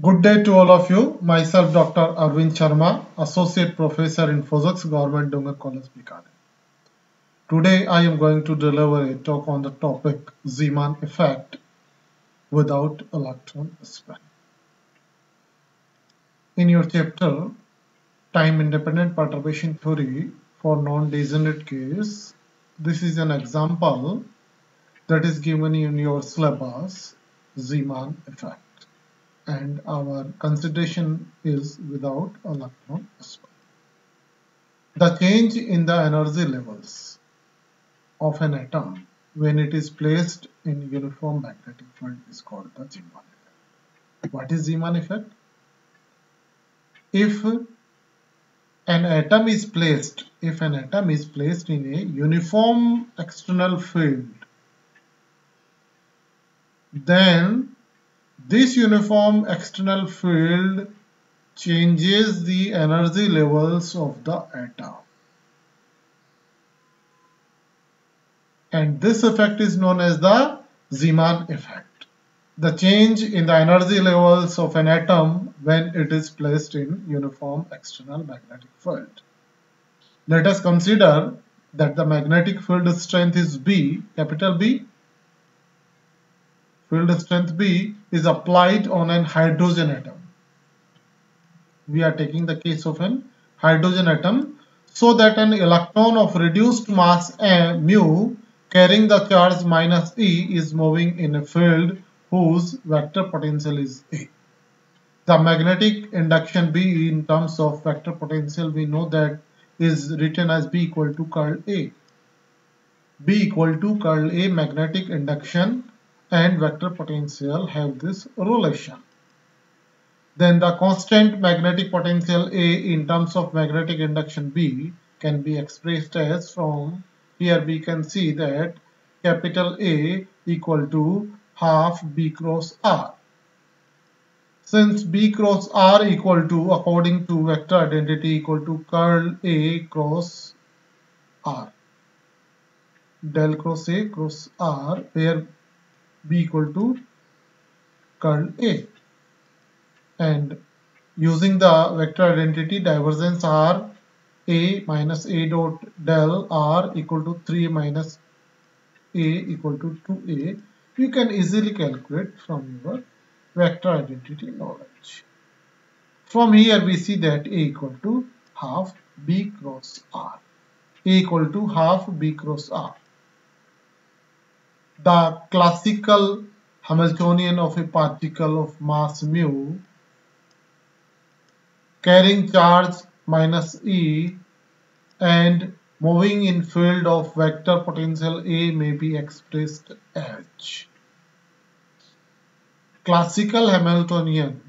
Good day to all of you. Myself, Dr. Arvind Sharma, Associate Professor in Physics, Government Dungar College, Bikaner. Today, I am going to deliver a talk on the topic Zeeman effect without electron spin. In your chapter, Time-Independent Perturbation Theory for Non-Degenerate Case, this is an example that is given in your syllabus, Zeeman effect. And our consideration is without electron spin. The change in the energy levels of an atom when it is placed in uniform magnetic field is called the Zeeman effect. What is Zeeman effect? If an atom is placed in a uniform external field, then this uniform external field changes the energy levels of the atom. And this effect is known as the Zeeman effect. The change in the energy levels of an atom when it is placed in uniform external magnetic field. Let us consider that the magnetic field strength is B, capital B. Field strength B is applied on an hydrogen atom. We are taking the case of an hydrogen atom so that an electron of reduced mass mu carrying the charge minus E is moving in a field whose vector potential is A. The magnetic induction B in terms of vector potential we know that is written as B equal to curl A. B equal to curl A, magnetic induction and vector potential have this relation. Then the constant magnetic potential A in terms of magnetic induction B can be expressed as from here we can see that capital A equal to half B cross R. Since B cross R equal to, according to vector identity, equal to curl A cross R. Del cross A cross R, where B equal to curl A. And using the vector identity, divergence R A minus A dot del R equal to 3 minus A equal to 2A, you can easily calculate from your vector identity knowledge. From here we see that A equal to half B cross R. A equal to half B cross R. The classical Hamiltonian of a particle of mass mu carrying charge minus E and moving in field of vector potential A may be expressed as classical Hamiltonian.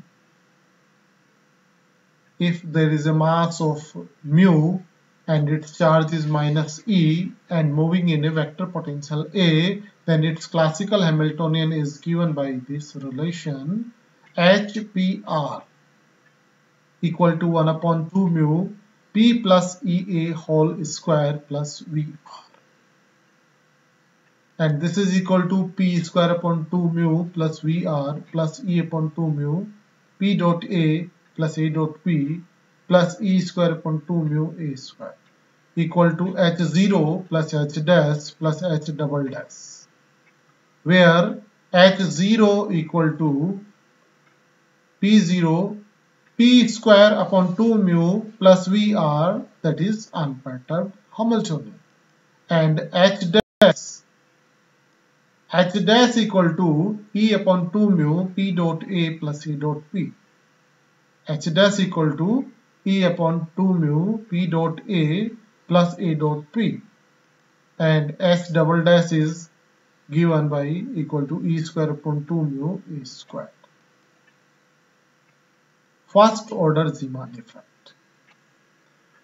If there is a mass of mu and its charge is minus E and moving in a vector potential A, then its classical Hamiltonian is given by this relation HPR equal to 1 upon 2 mu P plus EA whole square plus VR. And this is equal to P square upon 2 mu plus VR plus E upon 2 mu P dot A plus A dot P plus E square upon 2 mu A square equal to H0 plus H dash plus H double dash, where H0 equal to P0 P square upon 2 mu plus VR, that is unperturbed Hamiltonian, and H dash equal to E upon 2 mu P dot A plus E dot P. H dash equal to E upon 2 mu P dot A plus A dot P, and H double dash is given by equal to E square upon 2 mu A square. First order Zeeman effect.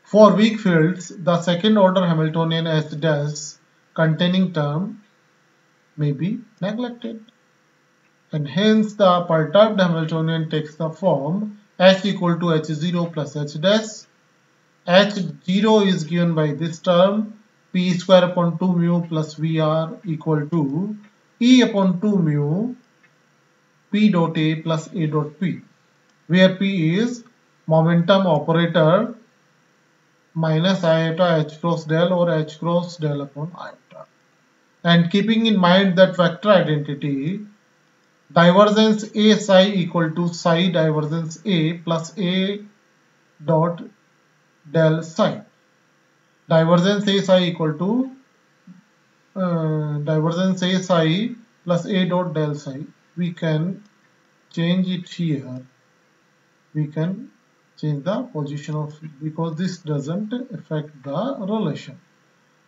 For weak fields, the second order Hamiltonian H dash containing term may be neglected, and hence the perturbed Hamiltonian takes the form H equal to H0 plus H dash. H0 is given by this term P square upon 2 mu plus VR equal to E upon 2 mu P dot A plus A dot P. where P is momentum operator minus iota h cross del or h cross del upon iota. And keeping in mind that vector identity, divergence A psi equal to psi divergence A plus A dot del psi. Divergence A psi equal to divergence A psi plus A dot del psi. We can change it here. We can change the position of, because this doesn't affect the relation.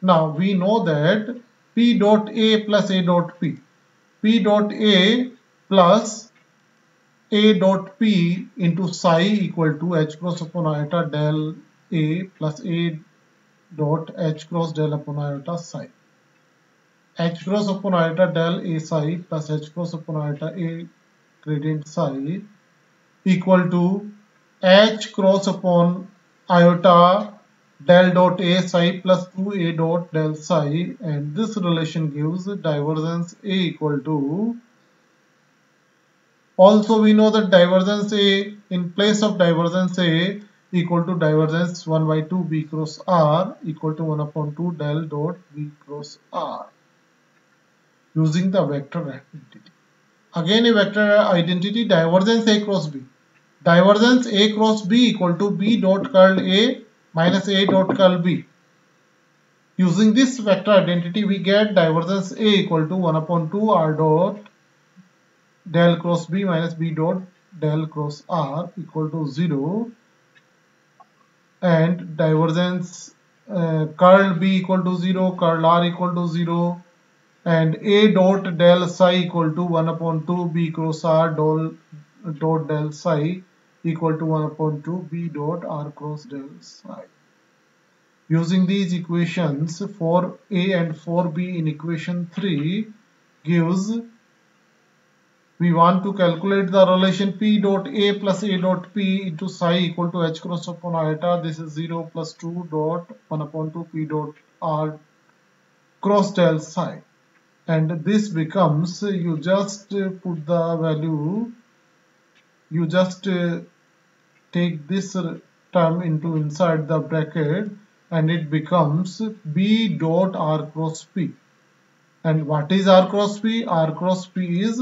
Now we know that P dot A plus A dot P. P dot A plus A dot P into psi equal to h cross upon iota del A plus A dot h cross del upon iota psi. H cross upon iota del A psi plus h cross upon iota A gradient psi equal to h cross upon iota del dot A psi plus 2A dot del psi, and this relation gives divergence A equal to, also we know that divergence A, in place of divergence A equal to divergence 1 by 2 B cross R equal to 1 upon 2 del dot B cross R, using the vector identity. Again a vector identity, divergence A cross B. Divergence A cross B equal to B dot curl A minus A dot curl B. Using this vector identity, we get divergence A equal to 1 upon 2 R dot del cross B minus B dot del cross R equal to 0, and divergence curl B equal to 0, curl R equal to 0, and A dot del psi equal to 1 upon 2 B cross R dot del psi equal to 1 upon 2 B dot R cross del psi. Using these equations, for A and for B in equation 3 gives, we want to calculate the relation P dot A plus A dot P into psi equal to h cross upon iota. This is 0 plus 2 dot 1 upon 2 P dot R cross del psi. And this becomes, you just put the value, you just take this term into inside the bracket, and it becomes B dot R cross P. And what is R cross P? R cross P is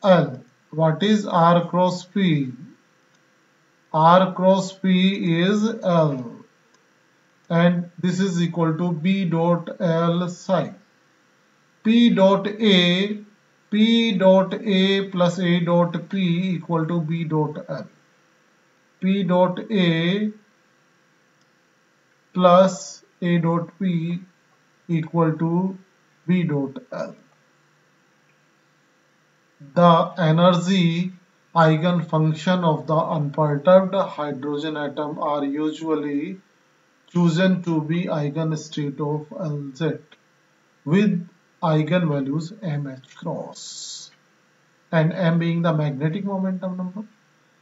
L. What is R cross P? R cross P is L. And this is equal to B dot L psi. P dot A plus A dot P equal to B dot L. P dot A plus A dot P equal to B dot L. The energy eigenfunction of the unperturbed hydrogen atom are usually chosen to be eigenstate of Lz with eigenvalues mh cross, and m being the magnetic momentum number.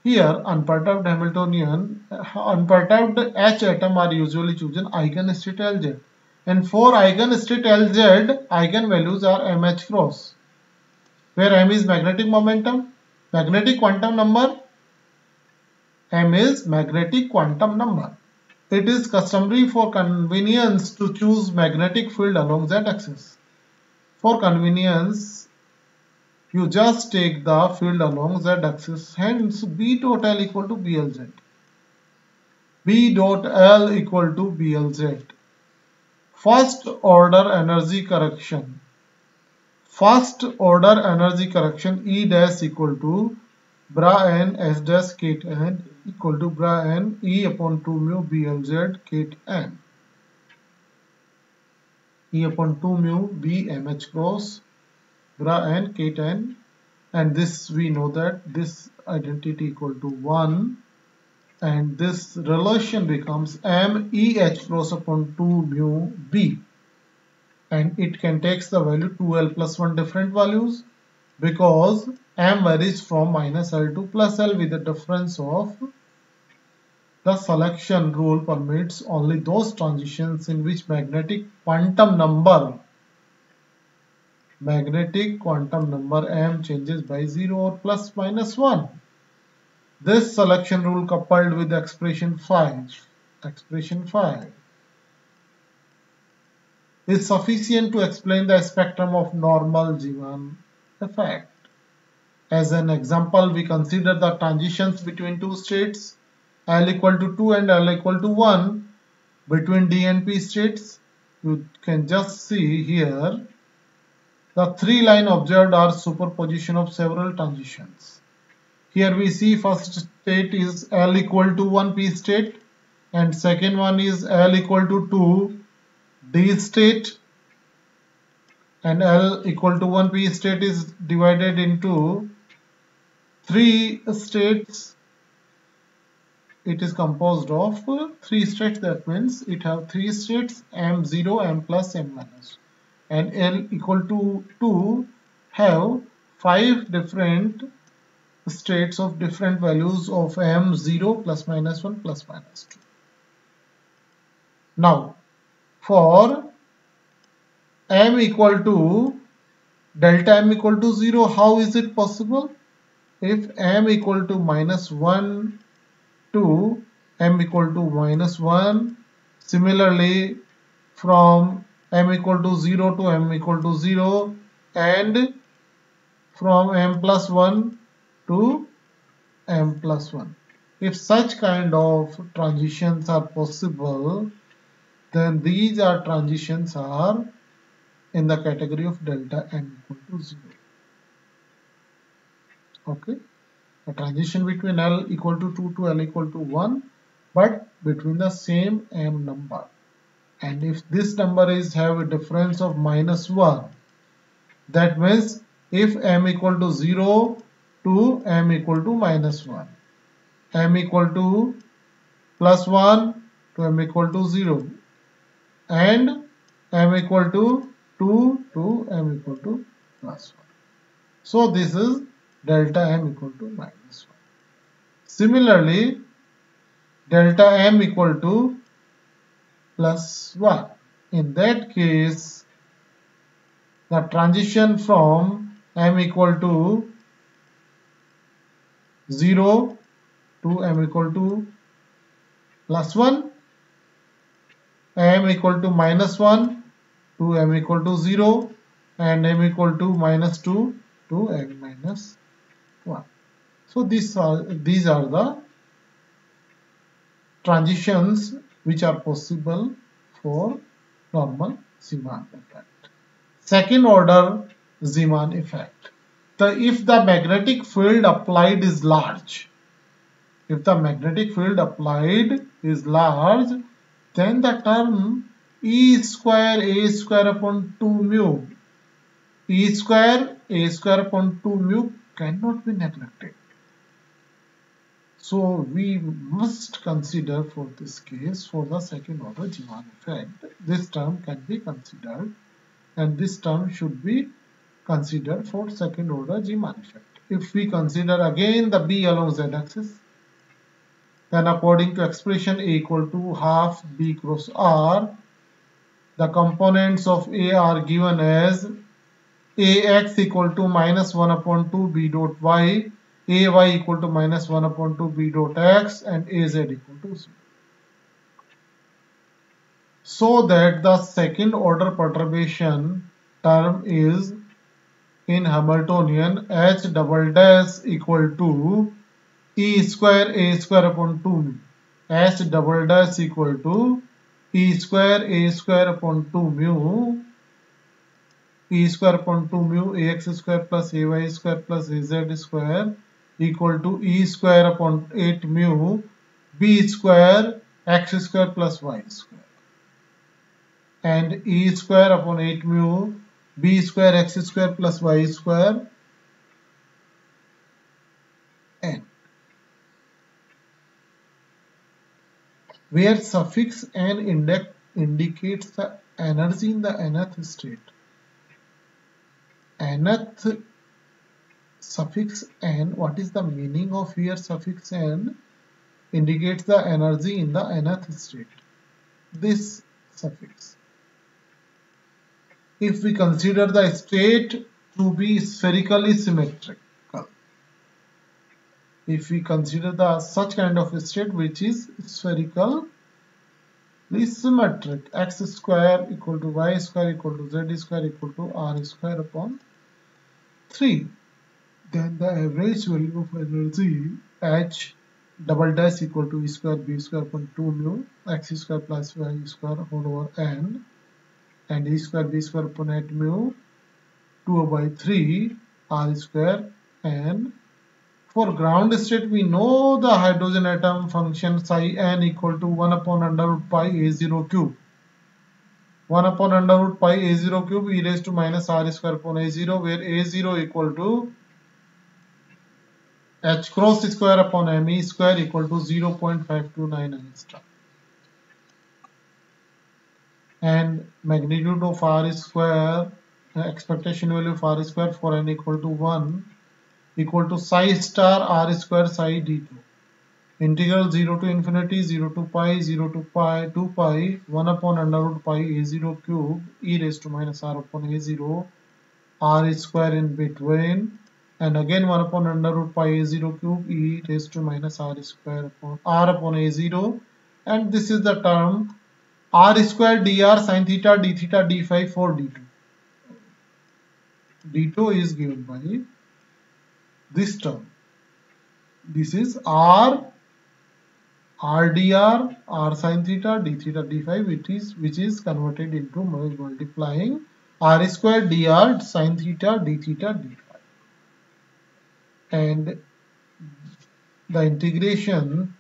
Here unperturbed H atom are usually chosen eigenstate Lz, and for eigenstate Lz eigenvalues are mh cross, where m is magnetic momentum, magnetic quantum number, m is magnetic quantum number. It is customary for convenience to choose magnetic field along z-axis. For convenience, you just take the field along z-axis, hence B dot L equal to BLZ. B dot L equal to BLZ. First order energy correction. First order energy correction E dash equal to bra n S dash kate n equal to bra n E upon 2 mu BLZ kate n. E upon 2 mu B mh cross bra n kate n, and this we know that this identity equal to 1, and this relation becomes m E h cross upon 2 mu B, and it can take the value 2L plus 1 different values, because m varies from minus L to plus L with a difference of, the selection rule permits only those transitions in which magnetic quantum number m changes by 0 or plus minus 1. This selection rule coupled with expression 5 is sufficient to explain the spectrum of normal Zeeman effect. As an example, we consider the transitions between two states L equal to 2 and L equal to 1 between D and P states. You can just see here the three lines observed are superposition of several transitions. Here we see first state is L equal to 1 P state and second one is L equal to 2 D state, and L equal to 1 P state is divided into three states. It is composed of three states, that means it have three states M0, M plus, M minus, and L equal to 2 have 5 different states of different values of M0, plus minus 1, plus minus 2. Now for M equal to delta M equal to 0, how is it possible? If M equal to minus 1 to M equal to minus 1, similarly from M equal to 0 to M equal to 0, and from M plus 1 to M plus 1. If such kind of transitions are possible, then these are transitions are in the category of delta M equal to 0. Okay, a transition between L equal to 2 to L equal to 1, but between the same M number. And if this number is have a difference of minus 1, that means if M equal to 0 to M equal to minus 1, M equal to plus 1 to M equal to 0, and M equal to 2 to M equal to plus 1. So this is delta M equal to minus 1. Similarly, delta M equal to plus 1. In that case, the transition from M equal to 0 to M equal to plus 1, M equal to minus 1 to M equal to 0, and M equal to minus 2 to M minus 1. So these are the transitions which are possible for normal Zeeman effect. Second order Zeeman effect. If the magnetic field applied is large, then the term E square A square upon 2 mu, E square A square upon 2 mu cannot be neglected. So we must consider for this case, for the second order Zeeman effect, this term can be considered, and this term should be considered for second order Zeeman effect. If we consider again the B along Z axis, then according to expression A equal to half B cross R, the components of A are given as AX equal to minus 1 upon 2 B dot Y, AY equal to minus 1 upon 2 B dot X, and AZ equal to 0. So that the second order perturbation term is in Hamiltonian H double dash equal to E square A square upon 2 H double dash equal to E square A square upon 2 mu, E square upon 2 mu AX square plus AY square plus AZ square equal to E square upon 8 mu B square X square plus Y square, and E square upon 8 mu B square X square plus Y square N, where suffix N indicates the energy in the nth state. Nth suffix N, what is the meaning of here suffix N? Indicates the energy in the nth state. This suffix. If we consider the state to be spherically symmetrical, if we consider the such kind of state which is spherical symmetric, x square equal to y square equal to z square equal to r square upon 3, then the average value of energy H double dash equal to E square B square upon 2 mu x square plus y square whole over n, and E square B square upon 8 mu 2 by 3 r square n. For ground state, we know the hydrogen atom function psi n equal to 1 upon under root pi a0 cube. 1 upon under root pi a0 cube e raised to minus r square upon a0, where a0 equal to h cross square upon me square equal to 0.529 angstrom. And magnitude of r square, expectation value of r square for n equal to 1 equal to psi star r square psi d2. Integral 0 to infinity 0 to pi 0 to pi 2 pi 1 upon under root pi a0 cube e raised to minus r upon a0 r square in between, and again 1 upon under root pi a0 cube e raised to minus r square upon r upon a0, and this is the term r square dr sin theta d theta d phi for d2. d2 is given by this term. This is r dr r sin theta d theta d phi, which is converted into multiplying r square dr sin theta d theta d phi, and the integration,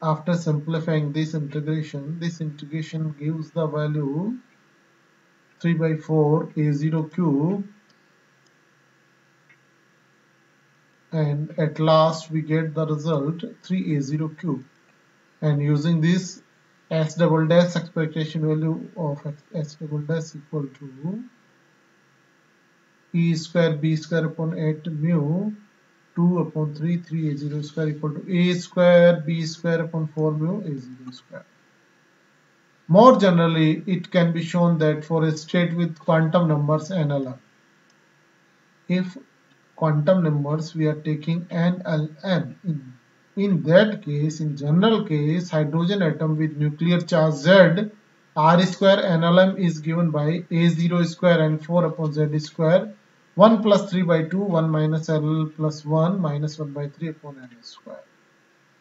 after simplifying this integration gives the value 3 by 4 a0 cube, and at last we get the result 3a0 cube. And using this, s double dash expectation value of s double dash equal to e square b square upon 8 mu 2 upon 3 3a0 square equal to a square b square upon 4 mu a0 square. More generally, it can be shown that for a state with quantum numbers NLM, if quantum numbers we are taking NLM, in that case, in general case, hydrogen atom with nuclear charge Z, R square NLM is given by A0 square and 4 upon Z square, 1 plus 3 by 2, 1 minus L plus 1 minus 1 by 3 upon N square.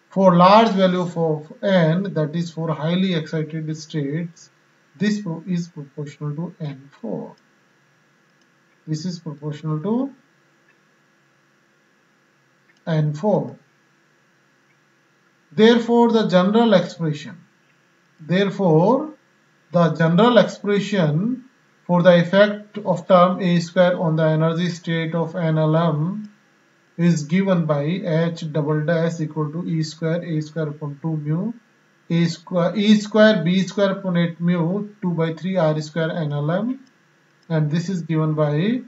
For large value of N, that is for highly excited states, this is proportional to N4. This is proportional to N4. Therefore, the general expression for the effect of term A square on the energy state of NLM is given by H double dash equal to E square A square upon 2 mu E square B square upon 8 mu 2 by 3 R square NLM, and this is given by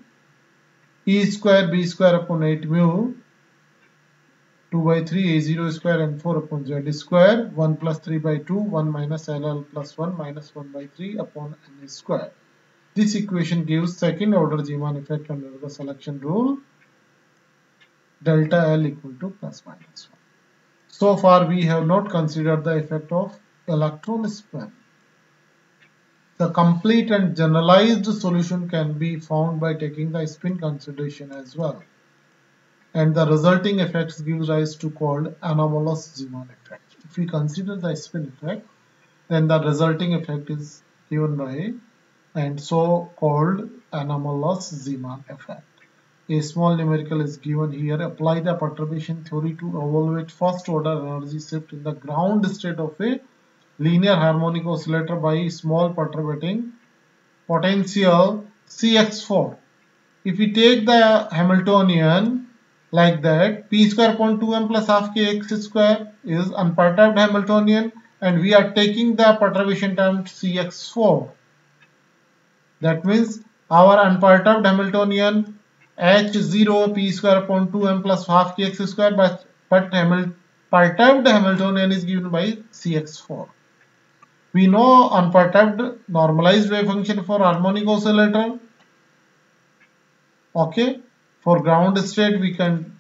E square B square upon 8 mu 2 by 3 A0 square and 4 upon Z square, 1 plus 3 by 2, 1 minus LL plus 1 minus 1 by 3 upon N square. This equation gives second order Zeeman effect under the selection rule, delta L equal to plus minus 1. So far we have not considered the effect of electron spin. The complete and generalized solution can be found by taking the spin consideration as well, and the resulting effects give rise to called anomalous Zeeman effect. If we consider the spin effect, then the resulting effect is given by and so called anomalous Zeeman effect. A small numerical is given here. Apply the perturbation theory to evaluate first order energy shift in the ground state of a linear harmonic oscillator by small perturbating potential Cx4. If we take the Hamiltonian like that, p square upon 2m plus half kx square is unperturbed Hamiltonian, and we are taking the perturbation term Cx4. That means our unperturbed Hamiltonian H0 p square upon 2m plus half kx square, but perturbed Hamiltonian is given by Cx4. We know unperturbed normalized wave function for harmonic oscillator. Okay, for ground state we can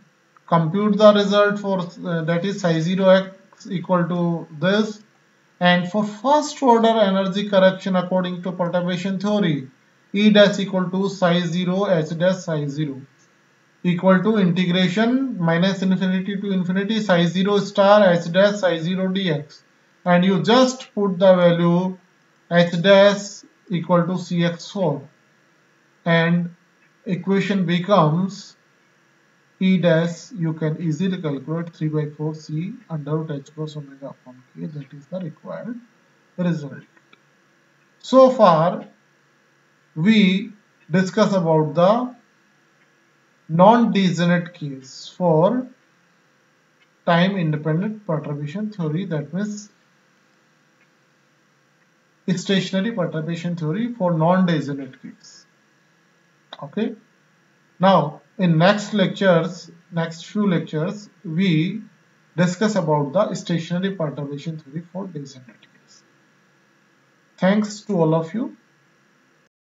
compute the result for that is psi 0 x equal to this, and for first order energy correction according to perturbation theory, E dash equal to psi 0 h dash psi 0 equal to integration minus infinity to infinity psi 0 star h dash psi 0 dx, and you just put the value h dash equal to cx4, and equation becomes E dash, you can easily calculate 3 by 4 c under root h cross omega upon k. That is the required result. So far we discuss about the non-degenerate case for time independent perturbation theory, that means stationary perturbation theory for non-degenerate case. Okay. Now in next few lectures, we discuss about the stationary perturbation theory for degenerate case. Thanks to all of you.